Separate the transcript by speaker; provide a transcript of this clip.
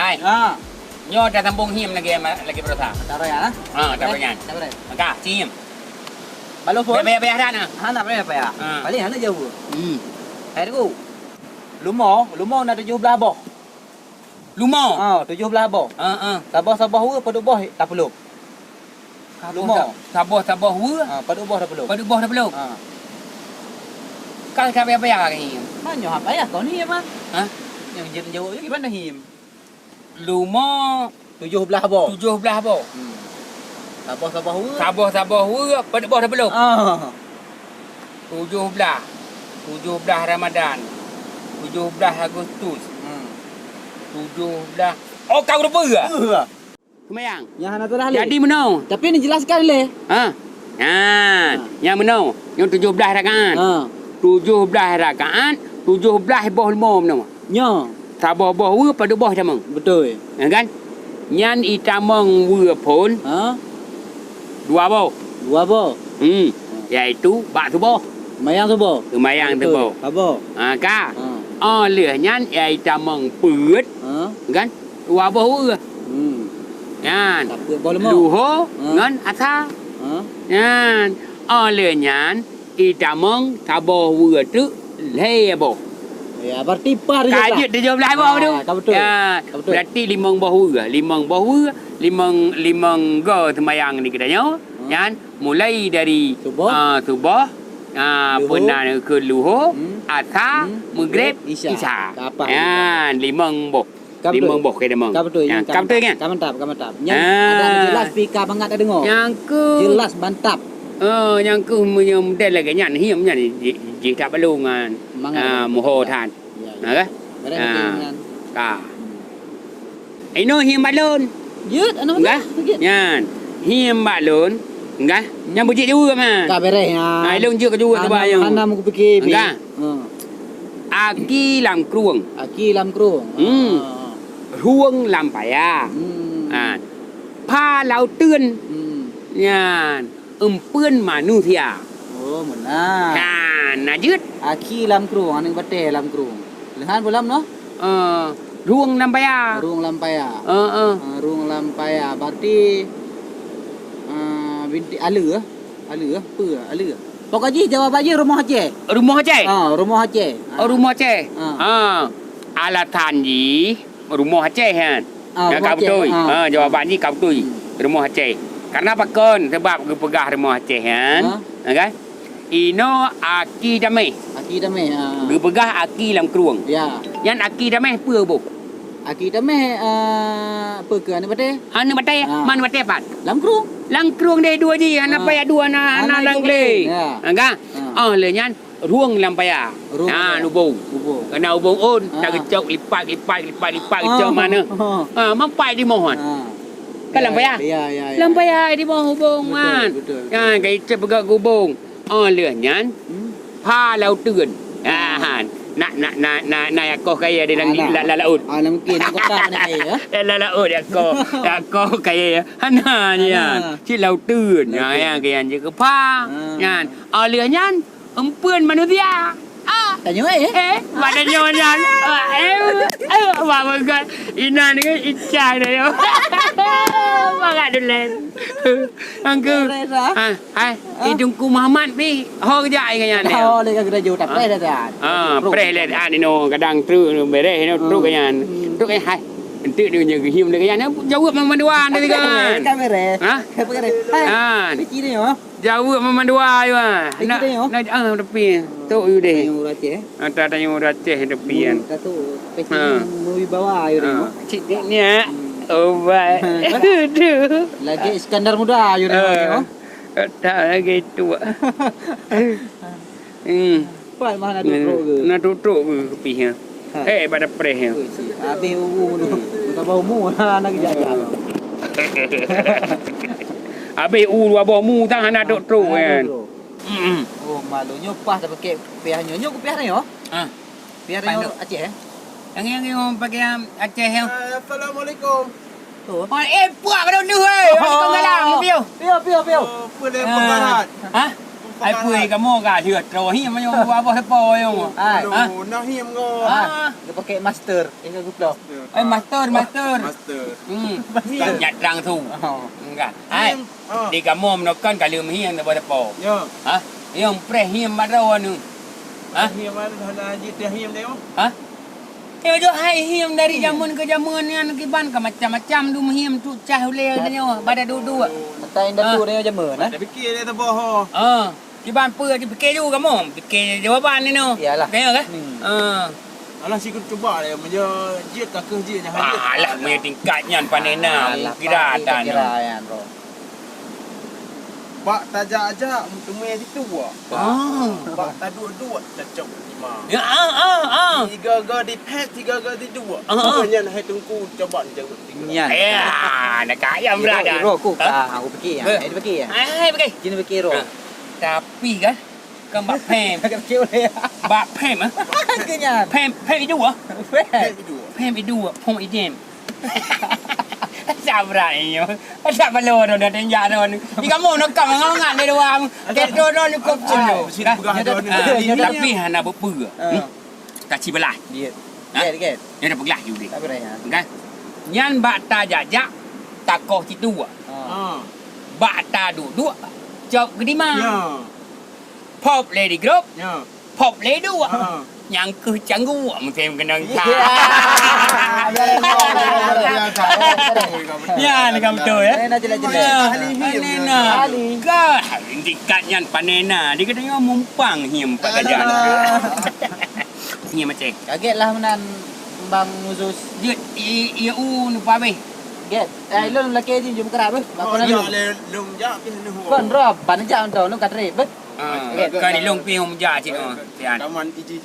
Speaker 1: Hai. Nyo dah sambung him lagi berusaha.
Speaker 2: Tak payah.
Speaker 1: Tak payah.
Speaker 2: Tak payah.
Speaker 1: Maka sim.
Speaker 2: Balu pun.
Speaker 1: Bayar dah nah.
Speaker 2: Tak payah payah.
Speaker 1: Ha.
Speaker 2: Paling anak jauh. Hai tu. Lumah nak 17 boh.
Speaker 1: Lumah.
Speaker 2: 17 boh. Sabah huru pada boh tak perlu. Lumah.
Speaker 1: Sabah huru.
Speaker 2: Pada boh tak perlu.
Speaker 1: Pada boh dah perlu. Kau bayar ke him?
Speaker 2: Mana apa ya kau ni apa?
Speaker 1: Ha?
Speaker 2: Yang jauh je gimana him?
Speaker 1: Lumah
Speaker 2: 17 boh.
Speaker 1: 17 boh.
Speaker 2: Sabah huru.
Speaker 1: Sabah huru pada boh dah perlu. 17 Ramadan. 17 Agustus. 17. Oh, kau lupa ke? Semayang.
Speaker 2: Yang anak tu dah le.
Speaker 1: Jadi mana?
Speaker 2: Tapi ni jelaskan le.
Speaker 1: Yang mana? Yang 17 rakaat. 17 rakaat, 17 boh 5 mana?
Speaker 2: Nya.
Speaker 1: Sabah boh wu pada boh sama.
Speaker 2: Betul.
Speaker 1: Ya kan? Nyan itamang wu pun 2 boh.
Speaker 2: 2 boh.
Speaker 1: Iaitu bak subuh.
Speaker 2: Mayang tu boh.
Speaker 1: Semayang tu boh.
Speaker 2: Apa?
Speaker 1: Ka. Oleh nyan itamang peut. Kan? 2 boh wu. Nyan.
Speaker 2: Tak boleh lemah.
Speaker 1: Luho ngan asa. Nyan. Oleh nyan itamang sabah wu tu lebo.
Speaker 2: Ya, berarti par je.
Speaker 1: Kajut 17 boh tu.
Speaker 2: Betul.
Speaker 1: Ya. Berarti 5 boh wu. 5 boh wu. 5 go semayang ni katanya. Nyan mulai dari subuh pernah ke luho, asa, maghrib, isya. Yan, 5 boh. 5 boh ke demang.
Speaker 2: Kau betul.
Speaker 1: Kau betul kan?
Speaker 2: Kau mantap. Yang ada jelas speaker banget ada dengar.
Speaker 1: Yang ke
Speaker 2: jelas mantap.
Speaker 1: Yang ke model lagi nyan hiam nyan ji tak perlu ngan moho than. Kan? Ka. Ino hiam balon.
Speaker 2: Yut anu
Speaker 1: Enggak? Nyan. Hiam balon. Enggak? Yang bujik juga mah.
Speaker 2: Tak beres ha.
Speaker 1: Ai long je ke juga tu bayang.
Speaker 2: Ana aku fikir.
Speaker 1: Enggak? Aki lam kruang.
Speaker 2: Aki lam kruang.
Speaker 1: Ruang lam paya. Pha lao tươn. Nyan. Mpươn manusia.
Speaker 2: Oh, benar.
Speaker 1: Najut.
Speaker 2: Aki lam kruang aning bate lam kruang. Lehan bolam no?
Speaker 1: Ruang lam paya.
Speaker 2: Ruang lam paya. Ruang lam paya. Berarti binti ala Pokoknya jawab aja rumah Aceh.
Speaker 1: Rumah Aceh?
Speaker 2: Rumah Aceh.
Speaker 1: Rumah Aceh. Alatan ji rumah Aceh kan. Kau betul. Jawapan ni kau betul. Rumah Aceh. Karena apa kan? Sebab aku pegah rumah Aceh kan. Kan? Ino aki damai.
Speaker 2: Aki damai.
Speaker 1: Aku pegah aki lam kruang.
Speaker 2: Ya.
Speaker 1: Yang aki damai apa bu?
Speaker 2: Aki damai apa ke ane bate?
Speaker 1: Ane bate? Man bate pat?
Speaker 2: Lam kruang.
Speaker 1: Lam kruang dia dua je. Anak payah dua anak langle. Kan? Le nyan ruang lam payah. Ubung. Kena ubung on. Tak kecok lipat kecok mana. Mampai di mohon. Kan lam payah?
Speaker 2: Ya.
Speaker 1: Lam payah di mohon ubung man. Kan kai cep pegak ubung. Le nyan pha lao tươn. Nak aku kaya dia laut.
Speaker 2: Mungkin aku tak nak kaya.
Speaker 1: Laut aku kaya. Hana ni kan. Ci laut tươn. Yang kaya je ke pha. Kan. Le nyan mpươn manusia.
Speaker 2: Tanya
Speaker 1: Pada nyonya. Wah bagai ina ni kan icang dia. Bagai dulen. Angku. Hai, hidungku Muhammad ni. Ho kerja ingat dia.
Speaker 2: Oh, lega kerja tak pray dah.
Speaker 1: Pray le no kadang tru beres no tru kan. Tru kan hai. Nanti dia jaga hiam dia kan. Jawab memanduan dia kan.
Speaker 2: Kamera. Hai. Biji ni oh.
Speaker 1: Jawab memanduan yo. Nak tepi. Tu you deh.
Speaker 2: Tanya Aceh.
Speaker 1: Tanya Aceh tepi kan.
Speaker 2: Tu peci movie bawah you ni.
Speaker 1: Cik ni oh baik. Aduh.
Speaker 2: Lagi Iskandar muda you ni.
Speaker 1: Tak lagi tua.
Speaker 2: Pai mana duduk ke?
Speaker 1: Nak duduk ke tepi ha. Pada preh ha.
Speaker 2: Habis umur tu. Tak bau mu nak jajan.
Speaker 1: Habis dua bawah mu tak nak duduk kan.
Speaker 2: Oh, malunya pas dah pakai piah nyonya ku piah ni yo. Piah ni Aceh.
Speaker 1: Yang pakai Aceh yang.
Speaker 2: Assalamualaikum. Tu.
Speaker 1: Puak pada tu Kau galang piu.
Speaker 2: Piu.
Speaker 3: Boleh pengarat.
Speaker 1: ai pui ka mo ka thiệt rồi hi mà nhung qua bao po nhung
Speaker 2: Ai.
Speaker 3: Nó hiếm ngô.
Speaker 2: Dia pakai master. Ini guplo.
Speaker 1: ai master
Speaker 3: Master.
Speaker 1: nhặt răng thù
Speaker 2: Oh.
Speaker 1: enggak ai di ka mo nó kan ka lum hiang na bao po
Speaker 3: Yo.
Speaker 1: ha hiang pre hiang ma ro nu ha
Speaker 3: Hiếm mà thằng gì dia hiếm đấy không?
Speaker 1: ha Yo jo hai hiam dari zaman ke zaman ni anu kiban ka macam-macam du hiam tu cah le nyo bada du.
Speaker 2: Mata indah tu dia aja mana?
Speaker 3: Dia fikir dia tak bohong.
Speaker 1: Kiban peur ki fikir juga mo. Fikir jawapan ni no.
Speaker 2: Iyalah.
Speaker 1: Kaya ke?
Speaker 3: Alah si cuba dia menja jit tak ke jit jangan jit.
Speaker 1: Alah me tingkatnya panena kira dan.
Speaker 2: Kira ya, bro.
Speaker 3: Bak tajak aja untuk main situ ah. Bak tak dua-dua cocok lima.
Speaker 1: Ya
Speaker 3: Tiga ga di pet, tiga ga di dua. Hanya hai tungku coba jangan tiga.
Speaker 2: Nyan.
Speaker 1: Ya, nak kaya berada.
Speaker 2: Bro, aku aku fikir ya. Ini fikir ya.
Speaker 1: Ai pergi.
Speaker 2: Kini fikir bro.
Speaker 1: Tapi kan ke bak pem.
Speaker 2: Agak fikir boleh.
Speaker 1: Bak pem ah.
Speaker 2: Kenyan.
Speaker 1: Pem itu ah.
Speaker 3: Pet dua.
Speaker 1: Pem itu pom idem. Sabra ini. Tak perlu dah tenja dah ni. Di kamu nak kau ngangat dia doang. Keto dah ni kop sini. Tapi hana berpeur. Tak cibelah.
Speaker 2: Dia. Dia.
Speaker 1: Dia dah belah juga.
Speaker 2: Tak boleh ya.
Speaker 1: Kan? Nyan bak ta jajak takoh situ. Bak ta duduk. Jawab kedima.
Speaker 3: Ya.
Speaker 1: Pop lady group.
Speaker 3: Ya.
Speaker 1: Pop lady dua. Yang ke canggu mungkin kena ya ni kamu tahu ya.
Speaker 2: Nena jelas-jelas.
Speaker 1: Ahli Ka tingkatnya panena. Dia katanya mumpang hiam pak gajah. Hiam macam.
Speaker 2: Kagetlah menan Bang Muzus.
Speaker 1: Dia ia nu pa be.
Speaker 2: Get. Ilon laki je jum kerap. Apa nak?
Speaker 3: Ya le lum ja pi nu.
Speaker 2: Kon rob ban jam tu nu katri. Bet.
Speaker 1: Kan ni long pi hom ja cik no. Tian.
Speaker 3: Taman iji.